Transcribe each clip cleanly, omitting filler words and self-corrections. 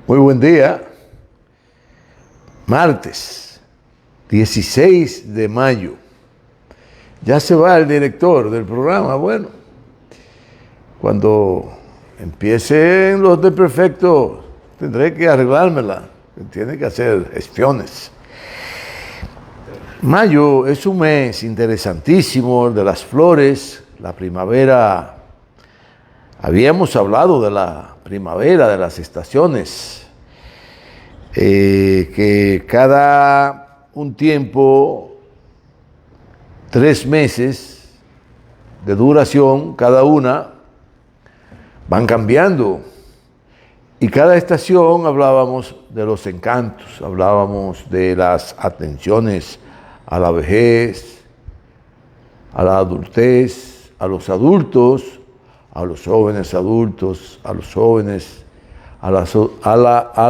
Muy buen día. Martes, 16 de mayo. Ya se va el director del programa. Bueno, cuando empiecen los desperfectos, tendré que arreglármela. Tiene que hacer gestiones. Mayo es un mes interesantísimo, el de las flores, la primavera. Habíamos hablado de la primavera, de las estaciones, que cada un tiempo, 3 meses de duración, cada una, van cambiando. Y cada estación hablábamos de los encantos, hablábamos de las atenciones a la vejez, a la adultez, a los adultos, a los jóvenes adultos, a los jóvenes, a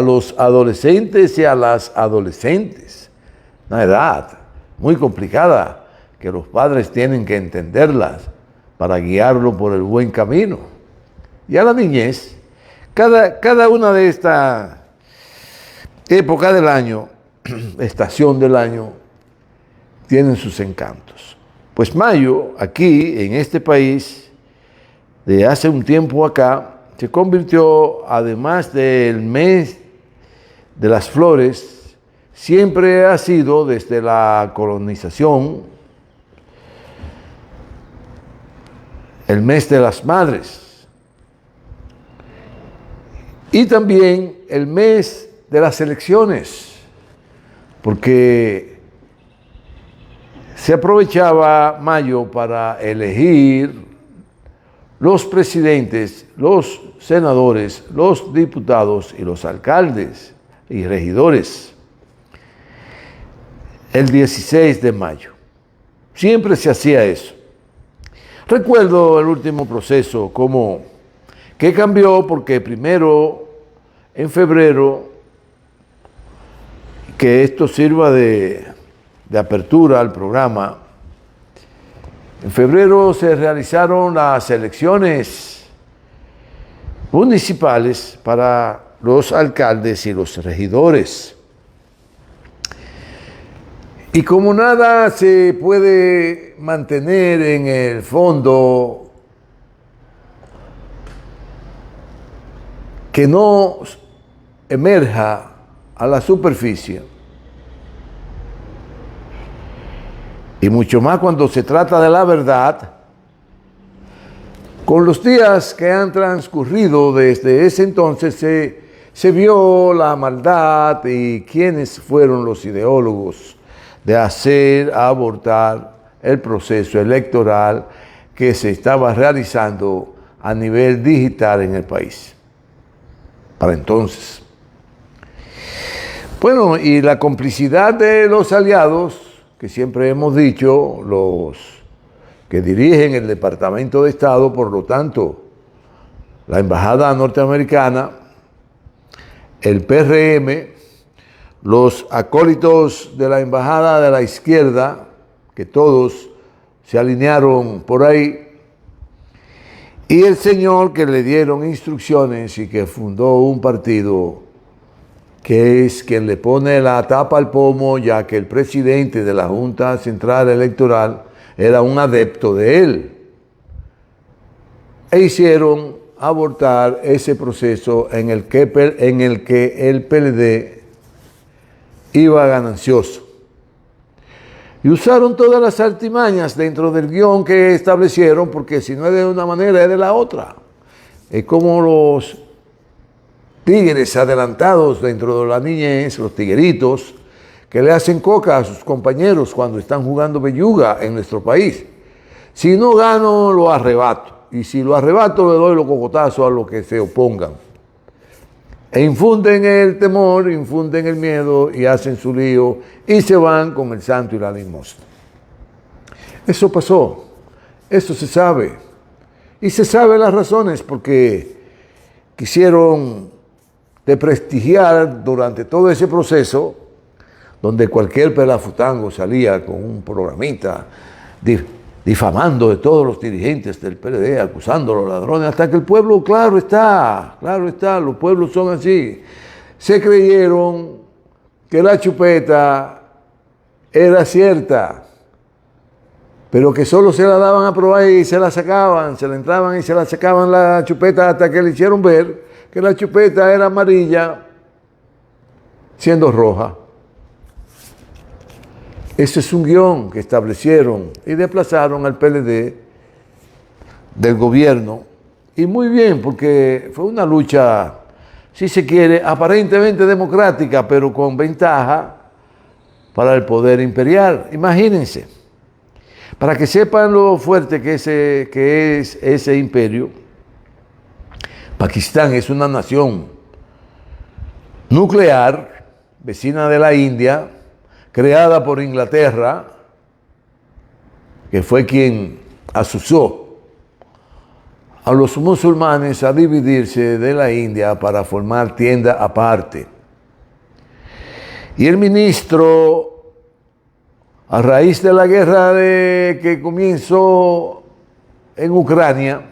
los adolescentes y a las adolescentes. Una edad muy complicada que los padres tienen que entenderlas para guiarlo por el buen camino. Y a la niñez, cada una de esta época del año, estación del año, tienen sus encantos. Pues mayo, aquí en este país, de hace un tiempo acá, se convirtió, además del mes de las flores, siempre ha sido desde la colonización el mes de las madres y también el mes de las elecciones, porque se aprovechaba mayo para elegir los presidentes, los senadores, los diputados y los alcaldes y regidores. El 16 de mayo. Siempre se hacía eso. Recuerdo el último proceso, que cambió porque primero, en febrero, que esto sirva de apertura al programa. En febrero se realizaron las elecciones municipales para los alcaldes y los regidores. Y como nada se puede mantener en el fondo que no emerja a la superficie, y mucho más cuando se trata de la verdad, con los días que han transcurrido desde ese entonces se vio la maldad y quiénes fueron los ideólogos de hacer abortar el proceso electoral que se estaba realizando a nivel digital en el país. Para entonces. Bueno, y la complicidad de los aliados, que siempre hemos dicho, los que dirigen el Departamento de Estado, por lo tanto, la Embajada Norteamericana, el PRM, los acólitos de la Embajada de la Izquierda, que todos se alinearon por ahí, y el señor que le dieron instrucciones y que fundó un partido que es quien le pone la tapa al pomo, ya que el presidente de la Junta Central Electoral era un adepto de él. E hicieron abortar ese proceso en el que el PLD iba ganancioso. Y usaron todas las artimañas dentro del guión que establecieron, porque si no es de una manera, es de la otra. Es como los tigres adelantados dentro de la niñez, los tigueritos, que le hacen coca a sus compañeros cuando están jugando belluga en nuestro país. Si no gano, lo arrebato. Y si lo arrebato, le doy los cocotazos a los que se opongan. E infunden el temor, infunden el miedo y hacen su lío y se van con el santo y la limosna. Eso pasó, eso se sabe. Y se sabe las razones porque quisieron desprestigiar durante todo ese proceso, donde cualquier pelafutango salía con un programita difamando de todos los dirigentes del PLD, acusando a los ladrones, hasta que el pueblo, claro está, los pueblos son así, se creyeron que la chupeta era cierta, pero que solo se la daban a probar y se la sacaban, se la entraban y se la sacaban la chupeta hasta que le hicieron ver que la chupeta era amarilla siendo roja. Ese es un guión que establecieron y desplazaron al PLD del gobierno. Y muy bien, porque fue una lucha, si se quiere, aparentemente democrática, pero con ventaja para el poder imperial. Imagínense, para que sepan lo fuerte que es ese imperio, Pakistán es una nación nuclear, vecina de la India, creada por Inglaterra, que fue quien asusó a los musulmanes a dividirse de la India para formar tienda aparte. Y el ministro, a raíz de la guerra que comenzó en Ucrania,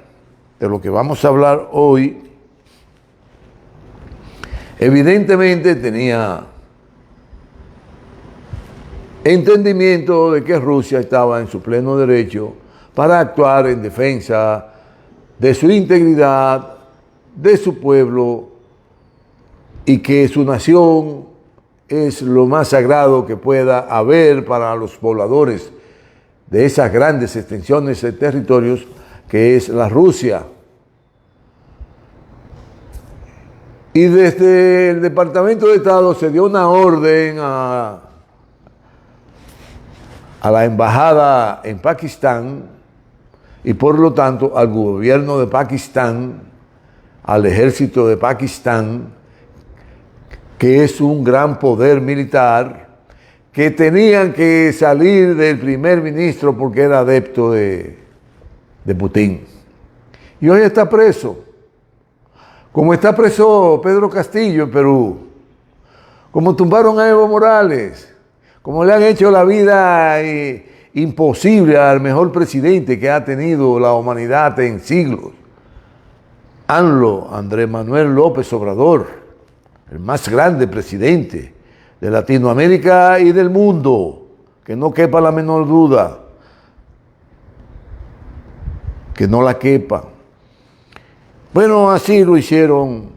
de lo que vamos a hablar hoy, evidentemente tenía entendimiento de que Rusia estaba en su pleno derecho para actuar en defensa de su integridad, de su pueblo, y que su nación es lo más sagrado que pueda haber para los pobladores de esas grandes extensiones de territorios que es la Rusia. Y desde el Departamento de Estado se dio una orden a la embajada en Pakistán y por lo tanto al gobierno de Pakistán, al ejército de Pakistán, que es un gran poder militar, que tenían que salir del primer ministro porque era adepto de Putin. Y hoy está preso, como está preso Pedro Castillo en Perú, como tumbaron a Evo Morales, como le han hecho la vida imposible al mejor presidente que ha tenido la humanidad en siglos, Andrés Manuel López Obrador, el más grande presidente de Latinoamérica y del mundo, que no quepa la menor duda, que no la quepa. Bueno, así lo hicieron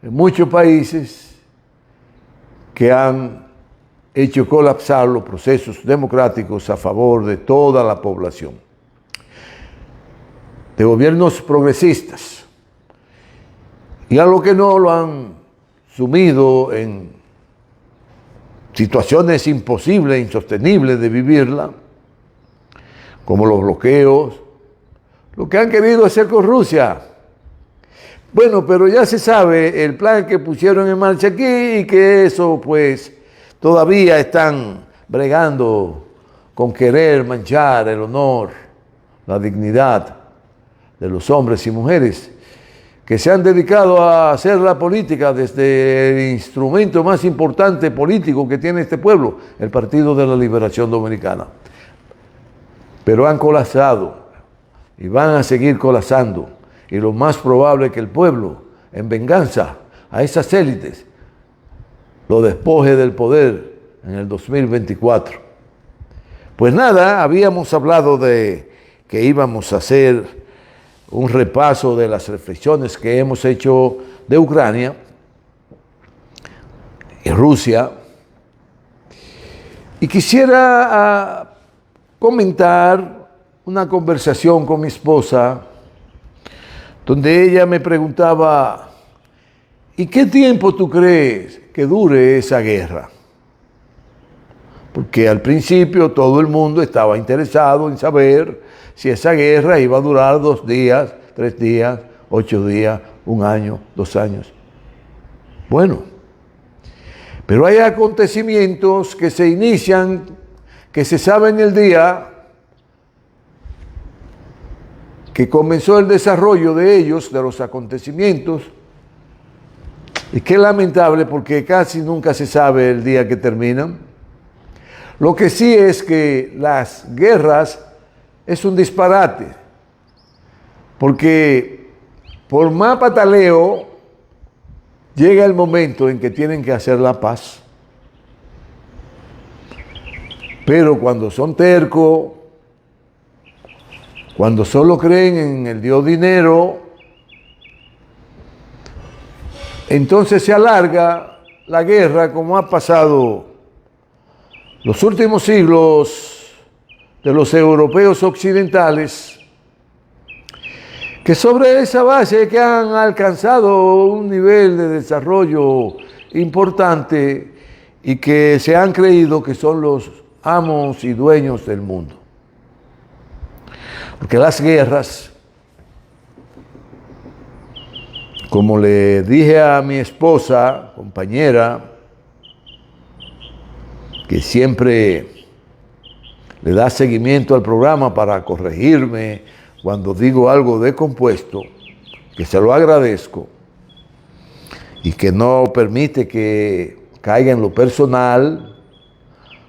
en muchos países que han hecho colapsar los procesos democráticos a favor de toda la población. De gobiernos progresistas. Y a lo que no lo han sumido en situaciones imposibles, insostenibles de vivirla, como los bloqueos, lo que han querido hacer con Rusia. Bueno, pero ya se sabe el plan que pusieron en marcha aquí y que eso pues todavía están bregando con querer manchar el honor, la dignidad de los hombres y mujeres que se han dedicado a hacer la política desde el instrumento más importante político que tiene este pueblo, el Partido de la Liberación Dominicana. Pero han colapsado y van a seguir colapsando. Y lo más probable es que el pueblo, en venganza a esas élites, lo despoje del poder en el 2024. Pues nada, habíamos hablado de que íbamos a hacer un repaso de las reflexiones que hemos hecho de Ucrania y Rusia. Y quisiera comentar una conversación con mi esposa, donde ella me preguntaba, ¿y qué tiempo tú crees que dure esa guerra? Porque al principio todo el mundo estaba interesado en saber si esa guerra iba a durar 2 días, 3 días, 8 días, 1 año, 2 años. Bueno, pero hay acontecimientos que se inician, que se saben el día que comenzó el desarrollo de ellos, de los acontecimientos, y qué lamentable porque casi nunca se sabe el día que terminan. Lo que sí es que las guerras es un disparate, porque por más pataleo llega el momento en que tienen que hacer la paz. Pero cuando son tercos, cuando solo creen en el Dios dinero, entonces se alarga la guerra como ha pasado los últimos siglos de los europeos occidentales, que sobre esa base que han alcanzado un nivel de desarrollo importante y que se han creído que son los amos y dueños del mundo. Porque las guerras, como le dije a mi esposa, compañera, que siempre le da seguimiento al programa para corregirme cuando digo algo descompuesto, que se lo agradezco, y que no permite que caiga en lo personal,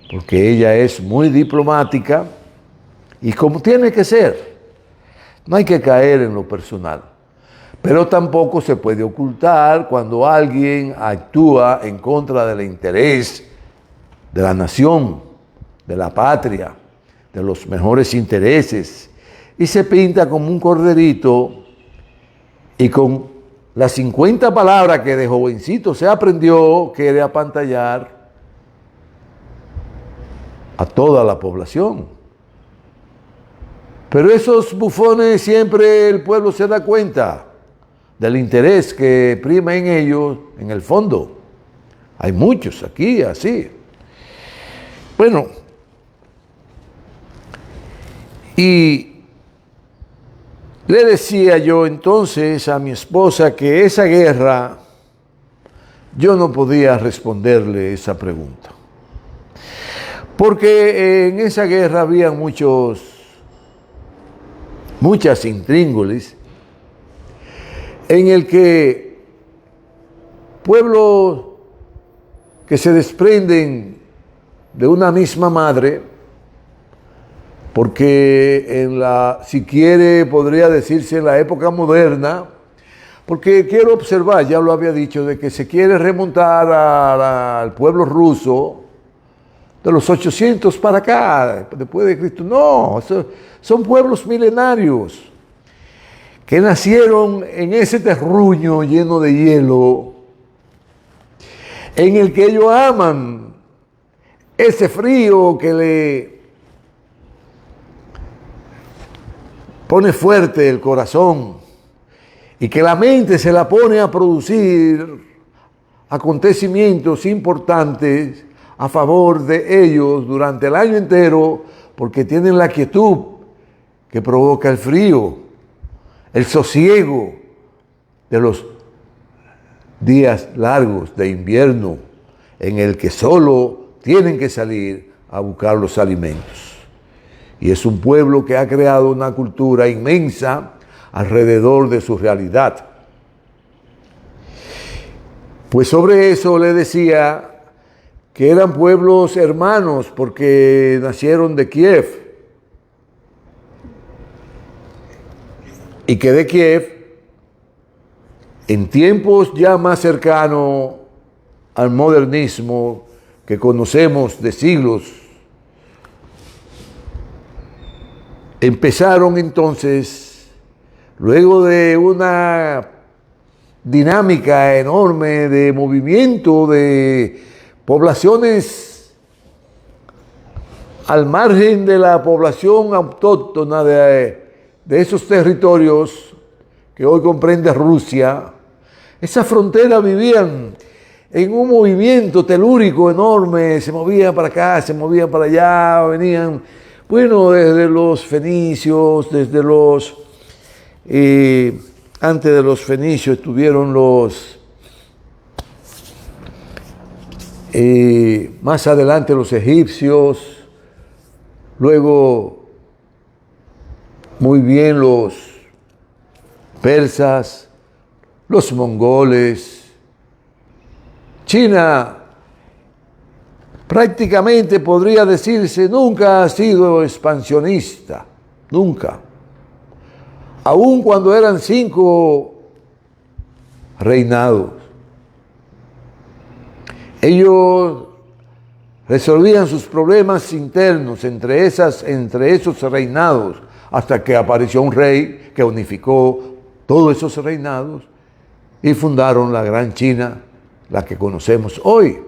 porque ella es muy diplomática, y como tiene que ser, no hay que caer en lo personal. Pero tampoco se puede ocultar cuando alguien actúa en contra del interés de la nación, de la patria, de los mejores intereses, y se pinta como un corderito y con las 50 palabras que de jovencito se aprendió quiere apantallar a toda la población. Pero esos bufones siempre el pueblo se da cuenta del interés que prima en ellos en el fondo. Hay muchos aquí así. Bueno, y le decía yo entonces a mi esposa que esa guerra, yo no podía responderle esa pregunta. Porque en esa guerra había muchas intríngulis en el que pueblos que se desprenden de una misma madre, porque si quiere podría decirse en la época moderna, porque quiero observar, ya lo había dicho, de que se quiere remontar al pueblo ruso de los 800 para acá, después de Cristo. No, son pueblos milenarios que nacieron en ese terruño lleno de hielo, en el que ellos aman ese frío que le pone fuerte el corazón y que la mente se la pone a producir acontecimientos importantes a favor de ellos durante el año entero, porque tienen la quietud que provoca el frío, el sosiego de los días largos de invierno en el que solo tienen que salir a buscar los alimentos. Y es un pueblo que ha creado una cultura inmensa alrededor de su realidad. Pues sobre eso le decía que eran pueblos hermanos porque nacieron de Kiev. Y que de Kiev, en tiempos ya más cercanos al modernismo que conocemos de siglos, empezaron entonces, luego de una dinámica enorme de movimiento de poblaciones al margen de la población autóctona de esos territorios que hoy comprende Rusia, esa frontera vivían en un movimiento telúrico enorme, se movían para acá, se movían para allá, venían, bueno, desde los fenicios, desde los, antes de los fenicios estuvieron los, más adelante los egipcios, luego muy bien los persas, los mongoles. China prácticamente podría decirse nunca ha sido expansionista, nunca. Aun cuando eran 5 reinados, Ellos resolvían sus problemas internos entre esos reinados, hasta que apareció un rey que unificó todos esos reinados y fundaron la Gran China, la que conocemos hoy.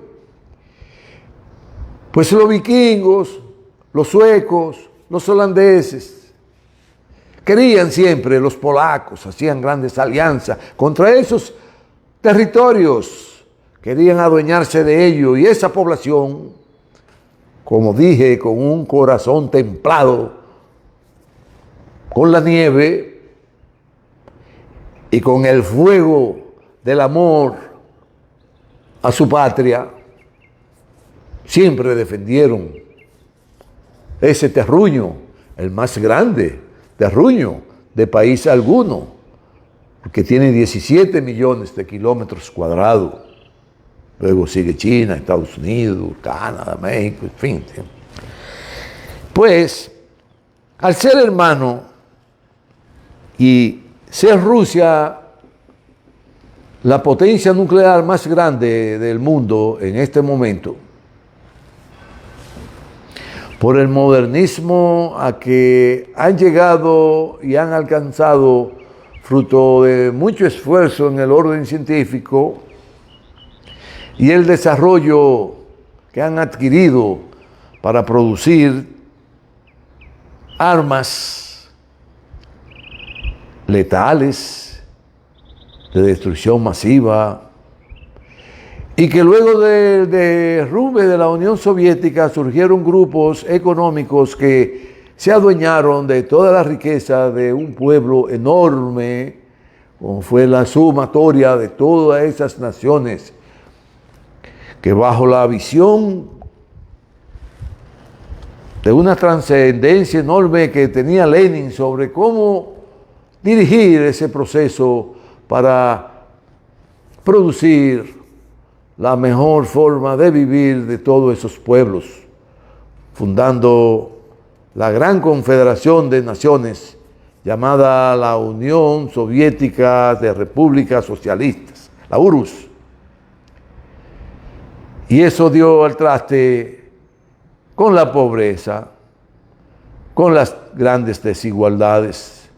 Pues los vikingos, los suecos, los holandeses, querían siempre, los polacos, hacían grandes alianzas contra esos territorios, querían adueñarse de ellos, y esa población, como dije, con un corazón templado, con la nieve y con el fuego del amor a su patria, siempre defendieron ese terruño, el más grande terruño de país alguno, que tiene 17 millones de kilómetros cuadrados. Luego sigue China, Estados Unidos, Canadá, México, en fin. Pues, al ser hermano y ser Rusia la potencia nuclear más grande del mundo en este momento, por el modernismo a que han llegado y han alcanzado fruto de mucho esfuerzo en el orden científico y el desarrollo que han adquirido para producir armas letales de destrucción masiva, y que luego del derrumbe de la Unión Soviética surgieron grupos económicos que se adueñaron de toda la riqueza de un pueblo enorme, como fue la sumatoria de todas esas naciones, que bajo la visión de una trascendencia enorme que tenía Lenin sobre cómo dirigir ese proceso para producir la mejor forma de vivir de todos esos pueblos, fundando la gran confederación de naciones llamada la Unión Soviética de Repúblicas Socialistas, la URSS. Y eso dio al traste con la pobreza, con las grandes desigualdades,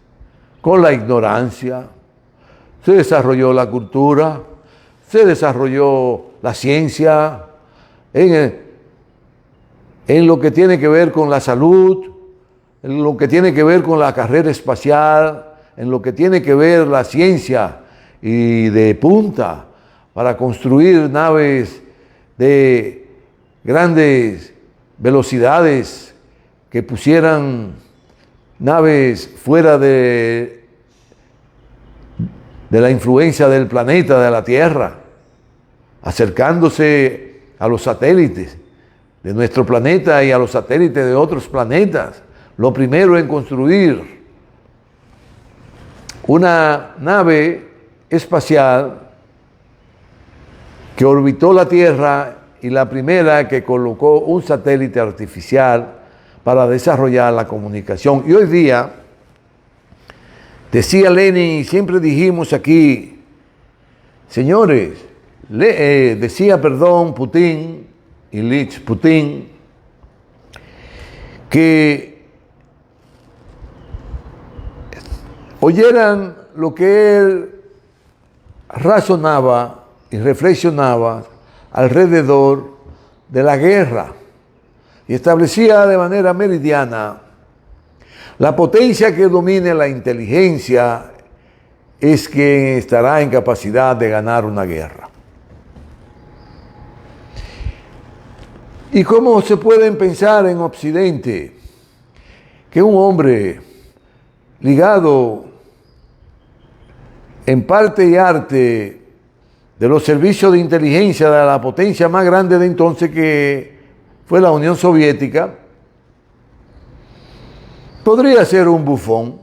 con la ignorancia. Se desarrolló la cultura, se desarrolló la ciencia, en lo que tiene que ver con la salud, en lo que tiene que ver con la carrera espacial, en lo que tiene que ver la ciencia y de punta para construir naves de grandes velocidades que pusieran naves fuera de la influencia del planeta, de la Tierra, acercándose a los satélites de nuestro planeta y a los satélites de otros planetas. Lo primero en construir una nave espacial que orbitó la Tierra y la primera que colocó un satélite artificial para desarrollar la comunicación. Y hoy día, decía Lenin, y siempre dijimos aquí, señores, decía Putin, Ilich Putin, que oyeran lo que él razonaba y reflexionaba alrededor de la guerra, y establecía de manera meridiana: la potencia que domine la inteligencia es quien estará en capacidad de ganar una guerra. ¿Y cómo se pueden pensar en Occidente que un hombre ligado en parte y arte de los servicios de inteligencia de la potencia más grande de entonces, que fue la Unión Soviética, podría ser un bufón?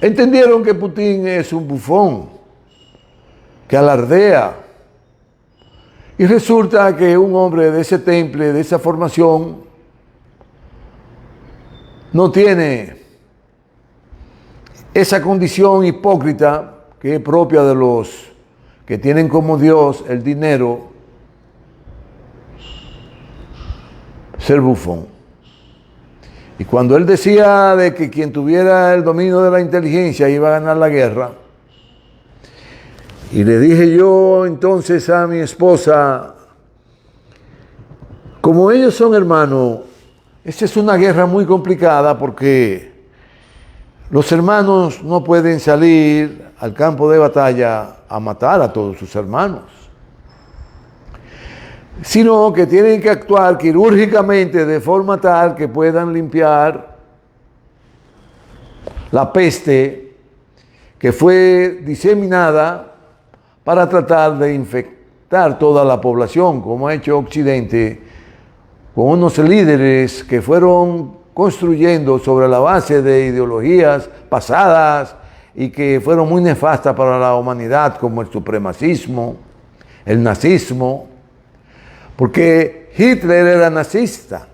Entendieron que Putin es un bufón, que alardea. Y resulta que un hombre de ese temple, de esa formación, no tiene esa condición hipócrita que es propia de los que tienen como Dios el dinero ser bufón. Y cuando él decía de que quien tuviera el dominio de la inteligencia iba a ganar la guerra, y le dije yo entonces a mi esposa, como ellos son hermanos, esta es una guerra muy complicada porque los hermanos no pueden salir al campo de batalla a matar a todos sus hermanos, sino que tienen que actuar quirúrgicamente de forma tal que puedan limpiar la peste que fue diseminada para tratar de infectar toda la población, como ha hecho Occidente, con unos líderes que fueron construyendo sobre la base de ideologías pasadas y que fueron muy nefastas para la humanidad, como el supremacismo, el nazismo, porque Hitler era nazista.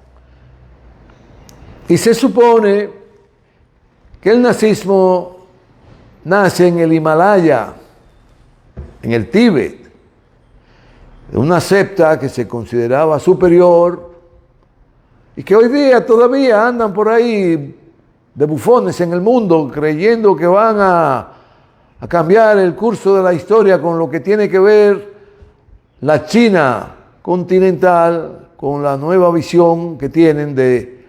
Y se supone que el nazismo nace en el Himalaya, en el Tíbet, de una secta que se consideraba superior y que hoy día todavía andan por ahí de bufones en el mundo creyendo que van a cambiar el curso de la historia con lo que tiene que ver la China continental, con la nueva visión que tienen de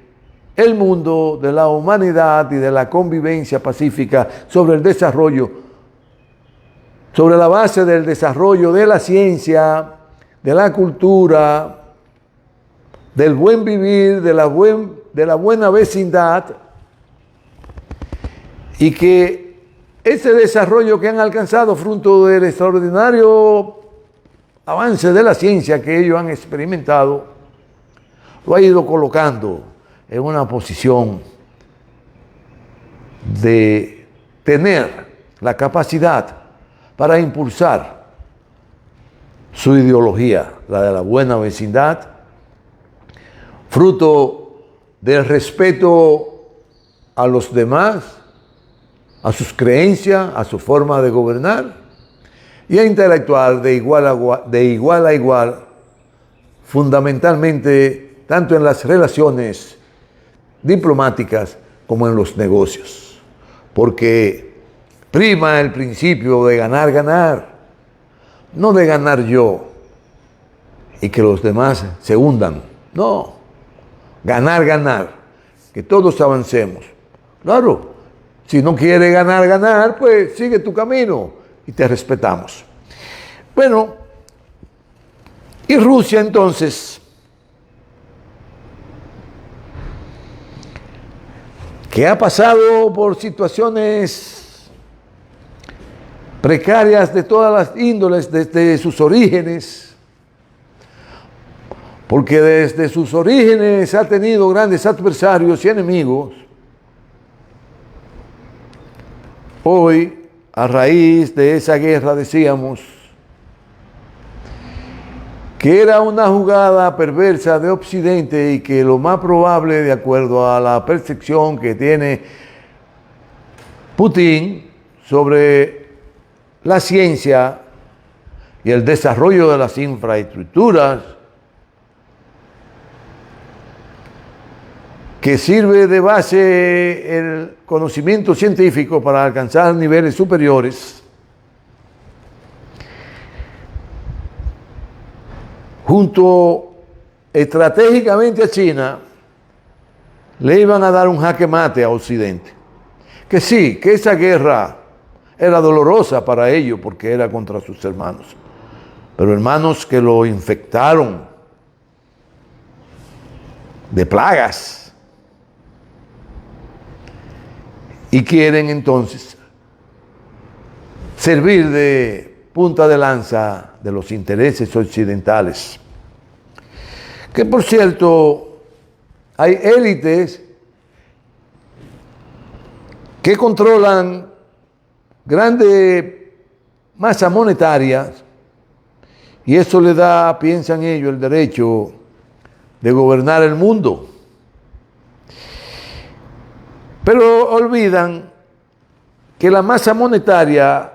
el mundo, de la humanidad y de la convivencia pacífica sobre el desarrollo, sobre la base del desarrollo de la ciencia, de la cultura, del buen vivir, de la buena vecindad, y que ese desarrollo que han alcanzado fruto del extraordinario avance de la ciencia que ellos han experimentado, lo ha ido colocando en una posición de tener la capacidad para impulsar su ideología, la de la buena vecindad, fruto del respeto a los demás, a sus creencias, a su forma de gobernar, y a interactuar de igual a igual, fundamentalmente tanto en las relaciones diplomáticas como en los negocios, porque prima el principio de ganar, no de ganar yo y que los demás se hundan, no, ganar, que todos avancemos. Claro, si no quiere ganar, pues sigue tu camino y te respetamos. Bueno, y Rusia entonces, que ha pasado por situaciones precarias de todas las índoles desde sus orígenes, porque desde sus orígenes ha tenido grandes adversarios y enemigos. Hoy, a raíz de esa guerra, decíamos que era una jugada perversa de Occidente y que lo más probable, de acuerdo a la percepción que tiene Putin sobre la ciencia y el desarrollo de las infraestructuras, que sirve de base el conocimiento científico para alcanzar niveles superiores, junto estratégicamente a China, le iban a dar un jaque mate a Occidente. Que sí, que esa guerra era dolorosa para ellos porque era contra sus hermanos, pero hermanos que lo infectaron de plagas. Y quieren entonces servir de punta de lanza de los intereses occidentales. Que por cierto, hay élites que controlan grandes masas monetarias y eso le da, piensan ellos, el derecho de gobernar el mundo. Pero olvidan que la masa monetaria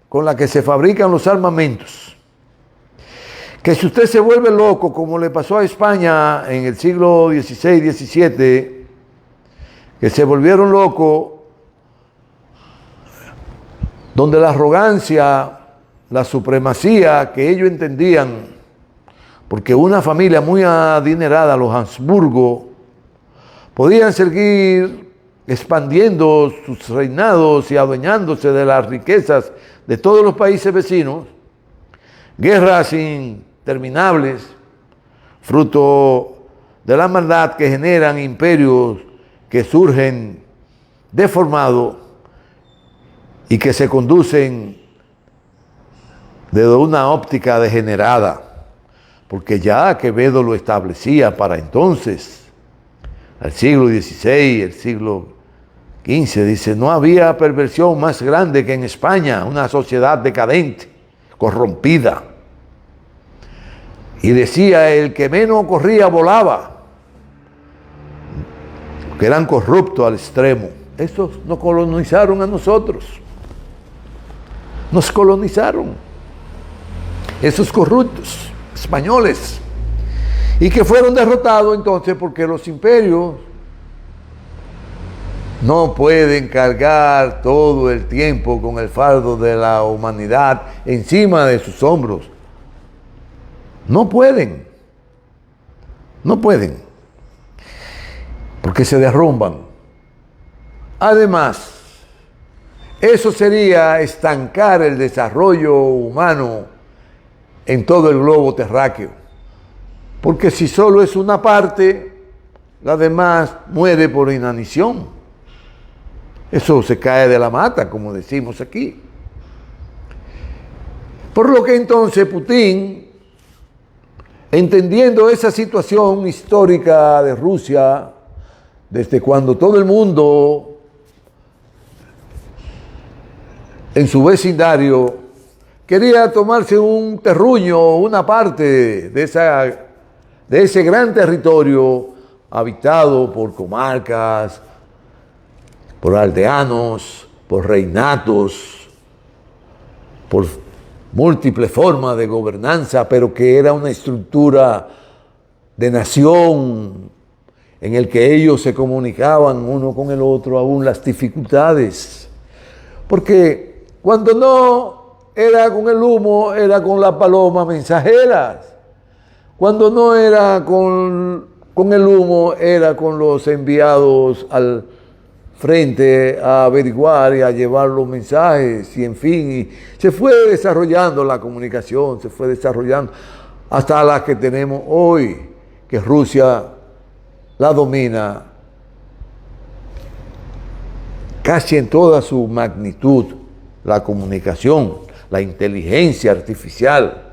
con la que se fabrican los armamentos, que si usted se vuelve loco, como le pasó a España en el siglo XVI, XVII, que se volvieron locos, donde la arrogancia, la supremacía que ellos entendían, porque una familia muy adinerada, los Habsburgo, podían seguir expandiendo sus reinados y adueñándose de las riquezas de todos los países vecinos, guerras interminables, fruto de la maldad que generan imperios que surgen deformados y que se conducen desde una óptica degenerada, porque ya Quevedo lo establecía para entonces, al siglo XVI, el siglo XV, dice, no había perversión más grande que en España, una sociedad decadente, corrompida. Y decía, el que menos corría volaba, que eran corruptos al extremo. Estos nos colonizaron a nosotros. Nos colonizaron. Esos corruptos españoles. Y que fueron derrotados entonces porque los imperios no pueden cargar todo el tiempo con el fardo de la humanidad encima de sus hombros. No pueden. No pueden. Porque se derrumban. Además, eso sería estancar el desarrollo humano en todo el globo terráqueo. Porque si solo es una parte, la demás muere por inanición. Eso se cae de la mata, como decimos aquí. Por lo que entonces Putin, entendiendo esa situación histórica de Rusia, desde cuando todo el mundo en su vecindario quería tomarse un terruño, una parte de ese gran territorio habitado por comarcas, por aldeanos, por reinatos, por múltiples formas de gobernanza, pero que era una estructura de nación en el que ellos se comunicaban uno con el otro, aún las dificultades. Porque cuando no era con el humo, era con las palomas mensajeras. Cuando no era con el humo, era con los enviados al frente a averiguar y a llevar los mensajes, y en fin, y se fue desarrollando la comunicación, se fue desarrollando hasta la que tenemos hoy, que Rusia la domina casi en toda su magnitud, la comunicación, la inteligencia artificial.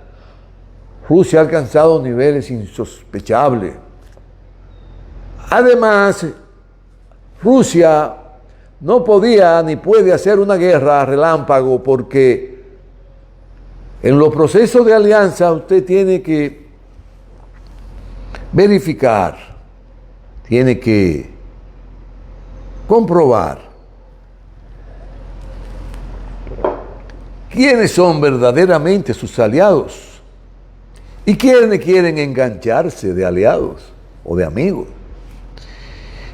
Rusia ha alcanzado niveles insospechables. Además, Rusia no podía ni puede hacer una guerra a relámpago porque en los procesos de alianza usted tiene que verificar, tiene que comprobar quiénes son verdaderamente sus aliados y quiénes quieren engancharse de aliados o de amigos.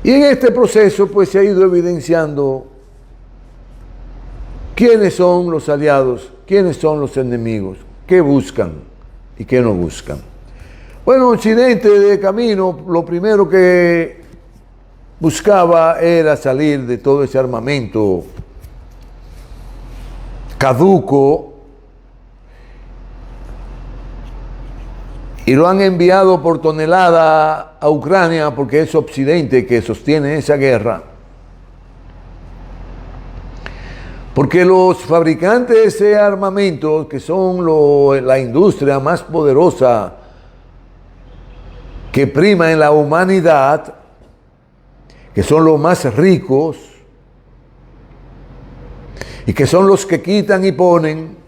Y en este proceso pues se ha ido evidenciando quiénes son los aliados, quiénes son los enemigos, qué buscan y qué no buscan. Bueno, Occidente de camino, lo primero que buscaba era salir de todo ese armamento caduco, y lo han enviado por tonelada a Ucrania porque es Occidente que sostiene esa guerra. Porque los fabricantes de armamentos, que son la industria más poderosa que prima en la humanidad, que son los más ricos y que son los que quitan y ponen,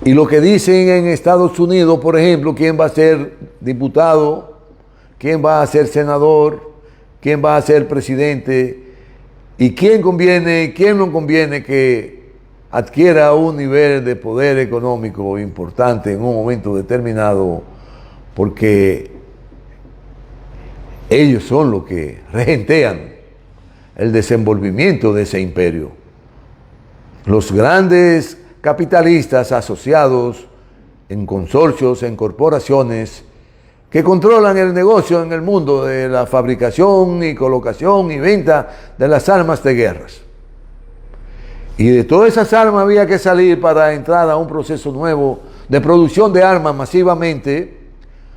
y lo que dicen en Estados Unidos, por ejemplo, quién va a ser diputado, quién va a ser senador, quién va a ser presidente, y quién conviene, quién no conviene que adquiera un nivel de poder económico importante en un momento determinado, porque ellos son los que regentean el desenvolvimiento de ese imperio. Los grandes capitalistas asociados en consorcios, en corporaciones, que controlan el negocio en el mundo de la fabricación y colocación y venta de las armas de guerras. Y de todas esas armas había que salir para entrar a un proceso nuevo de producción de armas masivamente,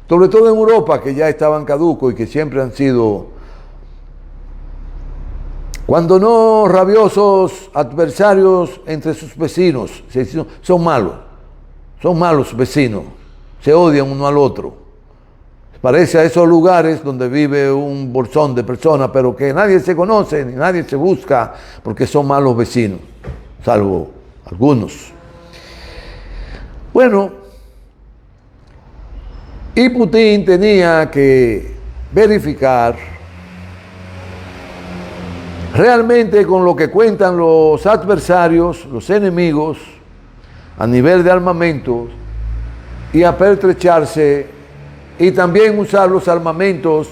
sobre todo en Europa, que ya estaban caducos y que siempre han sido, cuando no rabiosos, adversarios entre sus vecinos. Son malos vecinos, se odian uno al otro. Parece a esos lugares donde vive un bolsón de personas, pero que nadie se conoce, ni nadie se busca, porque son malos vecinos, salvo algunos. Bueno, y Putin tenía que verificar realmente con lo que cuentan los adversarios, los enemigos, a nivel de armamentos, y apertrecharse y también usar los armamentos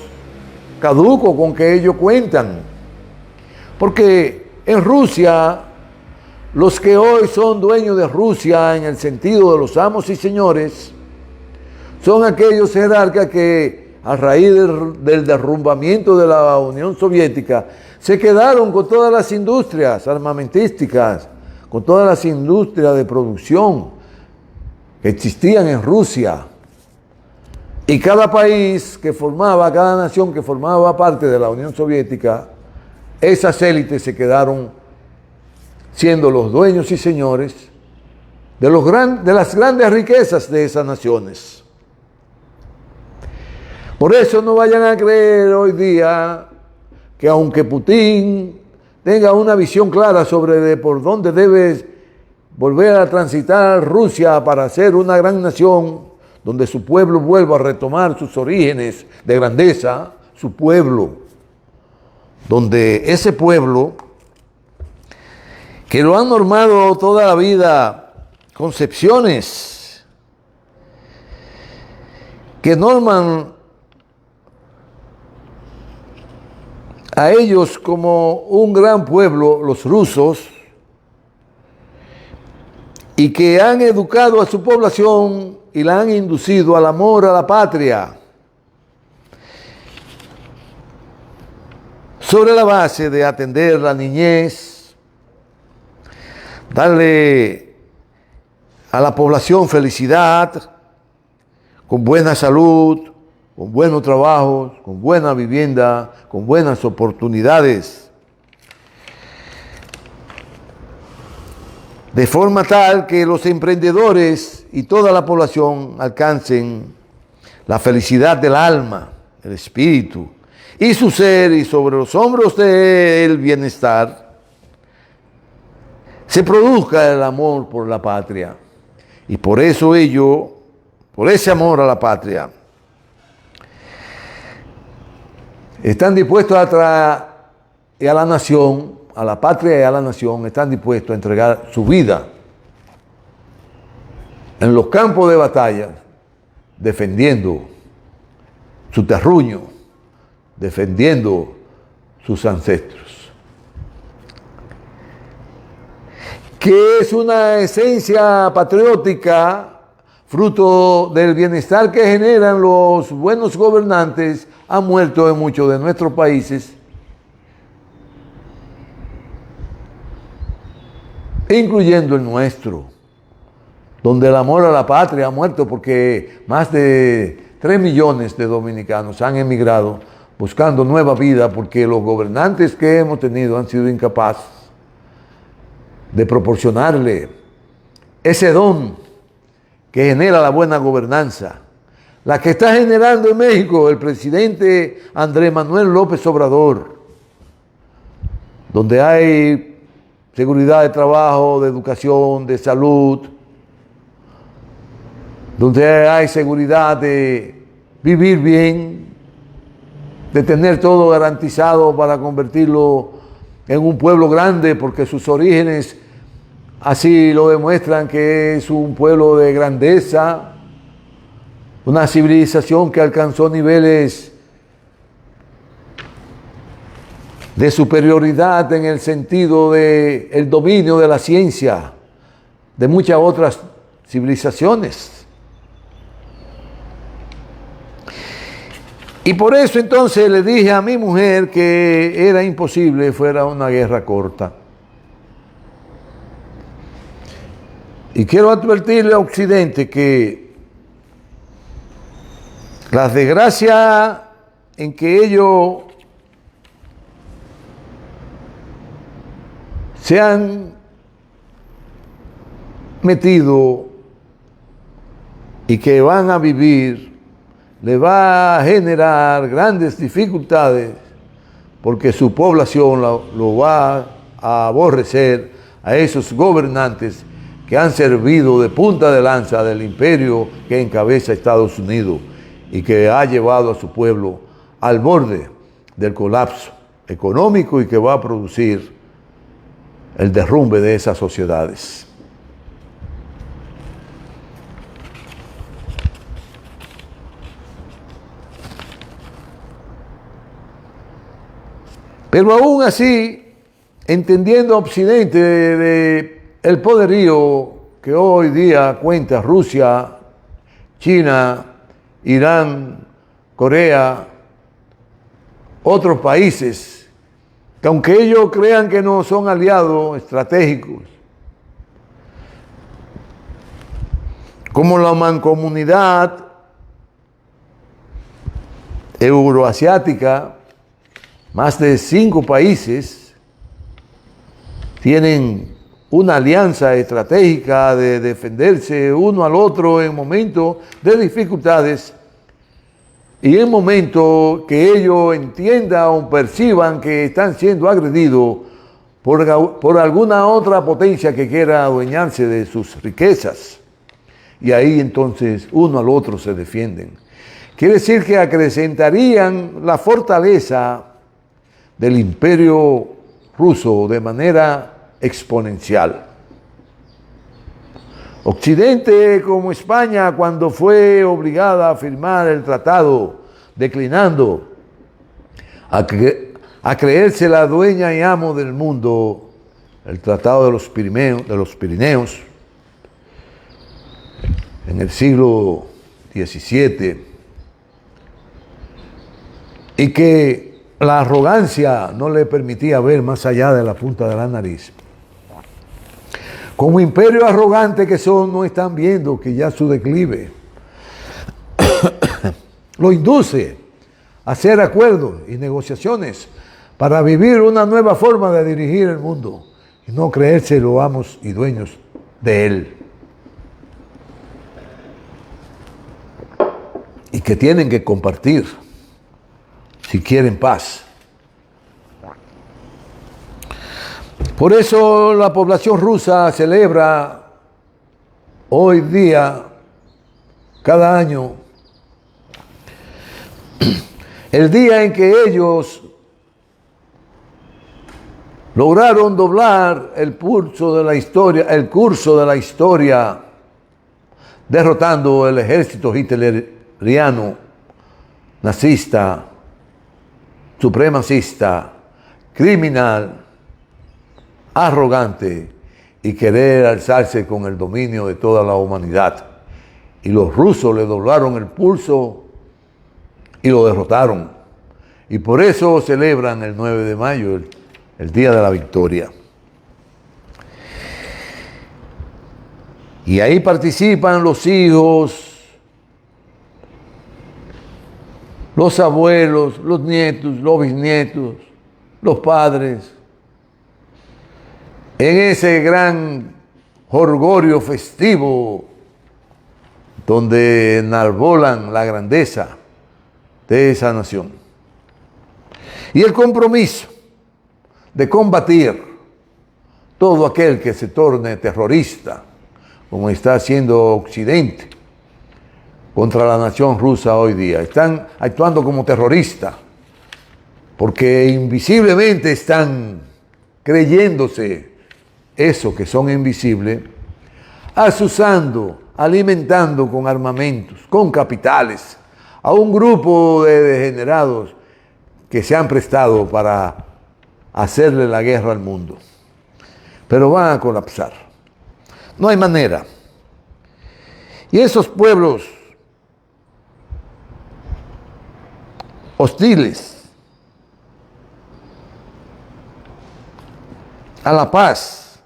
caducos con que ellos cuentan. Porque en Rusia, los que hoy son dueños de Rusia en el sentido de los amos y señores, son aquellos jerarcas que a raíz del derrumbamiento de la Unión Soviética se quedaron con todas las industrias armamentísticas, con todas las industrias de producción que existían en Rusia. Y cada país que formaba, cada nación que formaba parte de la Unión Soviética, esas élites se quedaron siendo los dueños y señores de las grandes riquezas de esas naciones. Por eso no vayan a creer hoy día que aunque Putin tenga una visión clara sobre por dónde debe volver a transitar Rusia para ser una gran nación, donde su pueblo vuelva a retomar sus orígenes de grandeza, su pueblo, donde ese pueblo, que lo han normado toda la vida concepciones que norman a ellos como un gran pueblo, los rusos, y que han educado a su población y la han inducido al amor a la patria, sobre la base de atender la niñez, darle a la población felicidad, con buena salud, con buenos trabajos, con buena vivienda, con buenas oportunidades. De forma tal que los emprendedores y toda la población alcancen la felicidad del alma, el espíritu y su ser, y sobre los hombros del bienestar se produzca el amor por la patria. Y por eso por ese amor a la patria, están dispuestos y a la nación, a la patria y a la nación, están dispuestos a entregar su vida en los campos de batalla, defendiendo su terruño, defendiendo sus ancestros. Que es una esencia patriótica, fruto del bienestar que generan los buenos gobernantes, ha muerto en muchos de nuestros países, incluyendo el nuestro, donde el amor a la patria ha muerto porque más de 3 millones de dominicanos han emigrado buscando nueva vida, porque los gobernantes que hemos tenido han sido incapaces de proporcionarle ese don que genera la buena gobernanza, la que está generando en México el presidente Andrés Manuel López Obrador, donde hay seguridad de trabajo, de educación, de salud, donde hay seguridad de vivir bien, de tener todo garantizado para convertirlo en un pueblo grande, porque sus orígenes Así lo demuestran que es un pueblo de grandeza, una civilización que alcanzó niveles de superioridad en el sentido de el dominio de la ciencia de muchas otras civilizaciones. Y por eso entonces le dije a mi mujer que era imposible fuera una guerra corta. Y quiero advertirle a Occidente que las desgracias en que ellos se han metido y que van a vivir, le va a generar grandes dificultades porque su población lo va a aborrecer a esos gobernantes que han servido de punta de lanza del imperio que encabeza Estados Unidos y que ha llevado a su pueblo al borde del colapso económico y que va a producir el derrumbe de esas sociedades. Pero aún así, entendiendo Occidente de el poderío que hoy día cuenta Rusia, China, Irán, Corea, otros países, que aunque ellos crean que no son aliados estratégicos, como la mancomunidad euroasiática, más de 5 países tienen una alianza estratégica de defenderse uno al otro en momentos de dificultades y en momentos que ellos entiendan o perciban que están siendo agredidos por alguna otra potencia que quiera adueñarse de sus riquezas. Y ahí entonces uno al otro se defienden. Quiere decir que acrecentarían la fortaleza del imperio ruso de manera exponencial. Occidente, como España, cuando fue obligada a firmar el tratado, declinando a creerse la dueña y amo del mundo, el tratado de los Pirineos, en el siglo XVII, y que la arrogancia no le permitía ver más allá de la punta de la nariz. Como imperio arrogante que son, no están viendo que ya su declive lo induce a hacer acuerdos y negociaciones para vivir una nueva forma de dirigir el mundo y no creerse los amos y dueños de él. Y que tienen que compartir si quieren paz. Por eso la población rusa celebra hoy día, cada año, el día en que ellos lograron doblar el curso de la historia, derrotando el ejército hitleriano, nazista, supremacista, criminal, arrogante y querer alzarse con el dominio de toda la humanidad. Y los rusos le doblaron el pulso y lo derrotaron. Y por eso celebran el 9 de mayo, el Día de la Victoria. Y ahí participan los hijos, los abuelos, los nietos, los bisnietos, los padres, en ese gran jolgorio festivo donde enarbolan la grandeza de esa nación. Y el compromiso de combatir todo aquel que se torne terrorista, como está haciendo Occidente contra la nación rusa hoy día. Están actuando como terroristas porque invisiblemente están creyéndose esos que son invisibles, asusando, alimentando con armamentos, con capitales, a un grupo de degenerados que se han prestado para hacerle la guerra al mundo. Pero van a colapsar. No hay manera. Y esos pueblos hostiles a la paz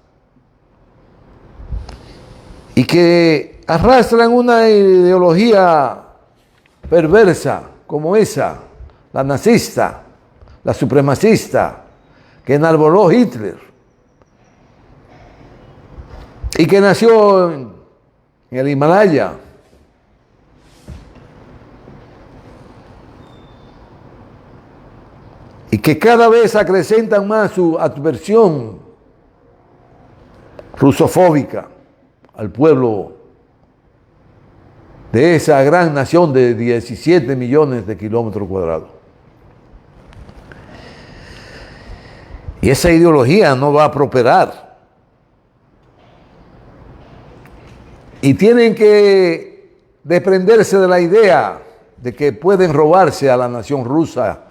y que arrastran una ideología perversa como esa, la nazista, la supremacista, que enarboló Hitler y que nació en el Himalaya. Y que cada vez acrecentan más su adversión rusofóbica al pueblo de esa gran nación de 17 millones de kilómetros cuadrados. Y esa ideología no va a prosperar. Y tienen que desprenderse de la idea de que pueden robarse a la nación rusa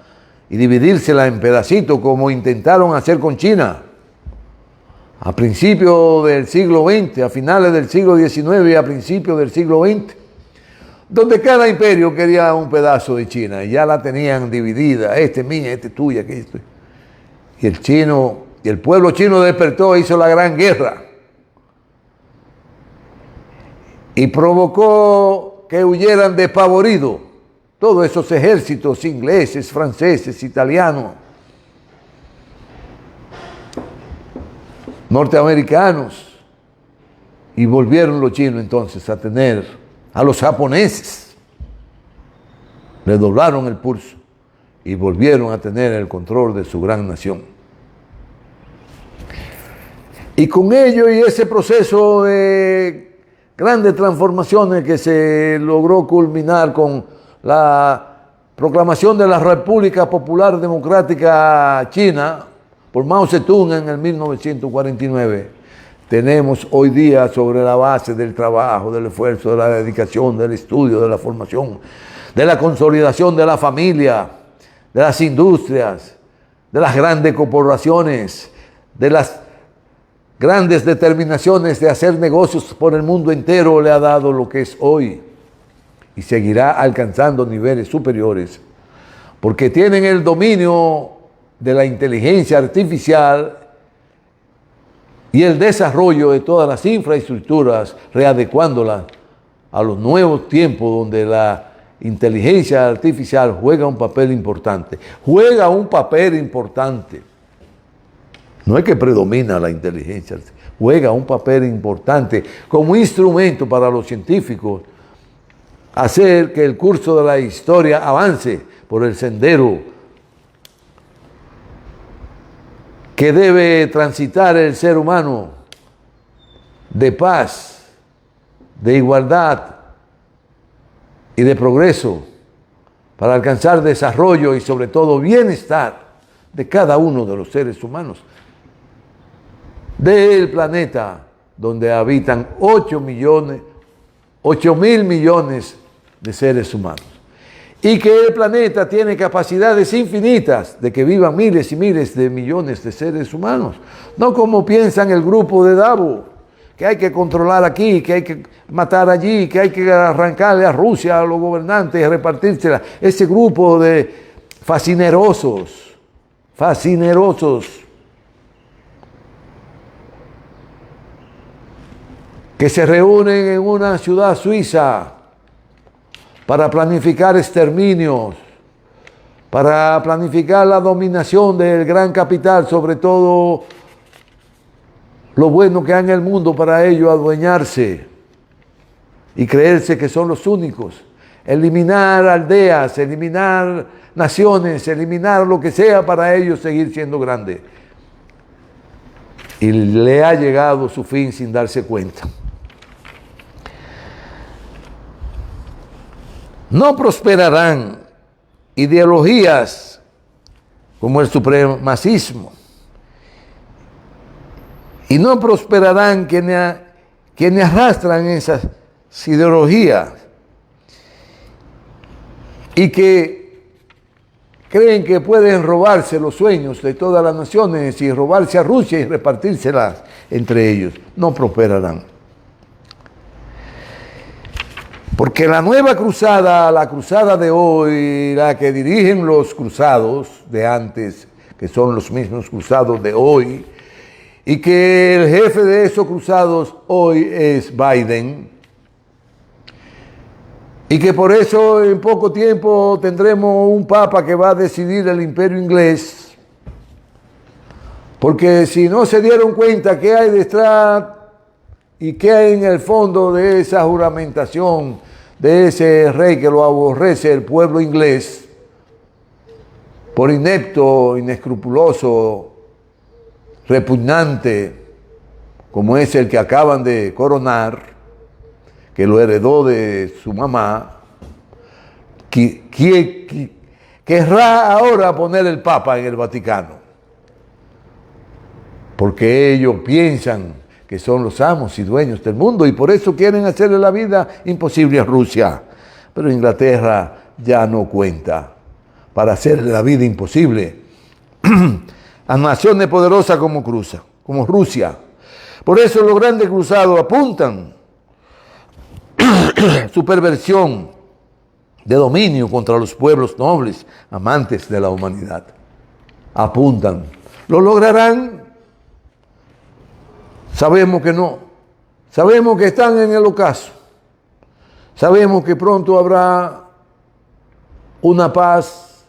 y dividírsela en pedacitos como intentaron hacer con China a principios del siglo XX, a finales del siglo XIX y a principios del siglo XX, donde cada imperio quería un pedazo de China y ya la tenían dividida, este es mía, este es tuya, que esto. Y el pueblo chino despertó e hizo la gran guerra y provocó que huyeran despavoridos todos esos ejércitos ingleses, franceses, italianos, norteamericanos, y volvieron los chinos entonces a tener a los japoneses, le doblaron el pulso y volvieron a tener el control de su gran nación. Y con ello y ese proceso de grandes transformaciones que se logró culminar con la proclamación de la República Popular Democrática China por Mao Zedong en el 1949, tenemos hoy día, sobre la base del trabajo, del esfuerzo, de la dedicación, del estudio, de la formación, de la consolidación de la familia, de las industrias, de las grandes corporaciones, de las grandes determinaciones de hacer negocios por el mundo entero, le ha dado lo que es hoy. Y seguirá alcanzando niveles superiores, porque tienen el dominio de la inteligencia artificial y el desarrollo de todas las infraestructuras, readecuándolas a los nuevos tiempos donde la inteligencia artificial juega un papel importante. Juega un papel importante. No es que predomina la inteligencia artificial, juega un papel importante como instrumento para los científicos, hacer que el curso de la historia avance por el sendero que debe transitar el ser humano de paz, de igualdad y de progreso para alcanzar desarrollo y sobre todo bienestar de cada uno de los seres humanos del planeta donde habitan 8.000 millones de seres humanos, y que el planeta tiene capacidades infinitas de que vivan miles y miles de millones de seres humanos, no como piensan el grupo de Davos, que hay que controlar aquí, que hay que matar allí, que hay que arrancarle a Rusia a los gobernantes y repartírsela. Ese grupo de fascinerosos, que se reúnen en una ciudad suiza para planificar exterminios, para planificar la dominación del gran capital, sobre todo lo bueno que hay en el mundo, para ello adueñarse y creerse que son los únicos, eliminar aldeas, eliminar naciones, eliminar lo que sea para ellos seguir siendo grandes. Y le ha llegado su fin sin darse cuenta. No prosperarán ideologías como el supremacismo Y no prosperarán quienes arrastran esas ideologías y que creen que pueden robarse los sueños de todas las naciones y robarse a Rusia y repartírselas entre ellos. No prosperarán. Porque la nueva cruzada, la cruzada de hoy, la que dirigen los cruzados de antes, que son los mismos cruzados de hoy, y que el jefe de esos cruzados hoy es Biden, y que por eso en poco tiempo tendremos un papa que va a decidir el imperio inglés, porque si no se dieron cuenta qué hay detrás y qué hay en el fondo de esa juramentación de ese rey que lo aborrece el pueblo inglés, por inepto, inescrupuloso, repugnante, como es el que acaban de coronar, que lo heredó de su mamá, querrá ahora poner el Papa en el Vaticano, porque ellos piensan que son los amos y dueños del mundo y por eso quieren hacerle la vida imposible a Rusia. Pero Inglaterra ya no cuenta para hacerle la vida imposible a naciones poderosas como Rusia. Por eso los grandes cruzados apuntan su perversión de dominio contra los pueblos nobles, amantes de la humanidad. Apuntan. ¿Lo lograrán? Sabemos que no. Sabemos que están en el ocaso. Sabemos que pronto habrá una paz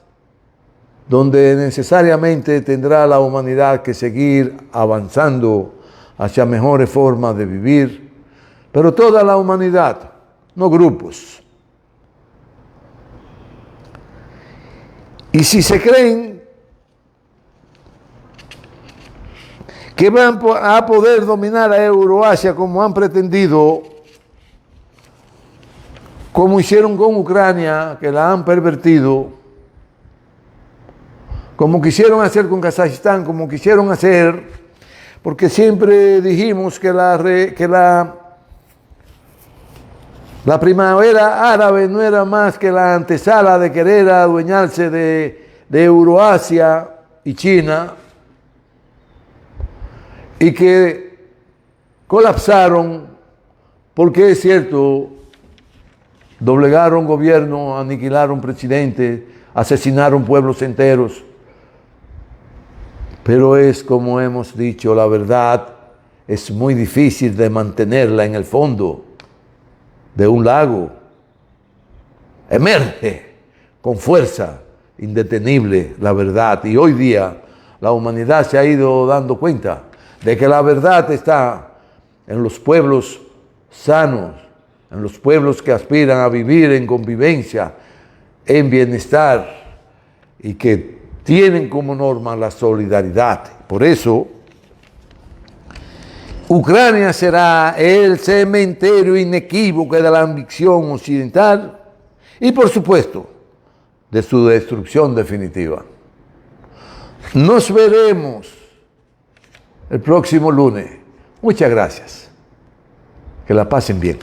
donde necesariamente tendrá la humanidad que seguir avanzando hacia mejores formas de vivir, pero toda la humanidad, no grupos. Y si se creen que van a poder dominar a Euroasia como han pretendido, como hicieron con Ucrania, que la han pervertido, como quisieron hacer con Kazajistán, como quisieron hacer, porque siempre dijimos que la primavera árabe no era más que la antesala de querer adueñarse de Euroasia y China, y que colapsaron porque es cierto, doblegaron gobierno, aniquilaron presidentes, asesinaron pueblos enteros. Pero es como hemos dicho, la verdad es muy difícil de mantenerla en el fondo de un lago. Emerge con fuerza indetenible la verdad. Y hoy día la humanidad se ha ido dando cuenta de que la verdad está en los pueblos sanos, en los pueblos que aspiran a vivir en convivencia, en bienestar y que tienen como norma la solidaridad. Por eso, Ucrania será el cementerio inequívoco de la ambición occidental y, por supuesto, de su destrucción definitiva. Nos veremos el próximo lunes. Muchas gracias. Que la pasen bien.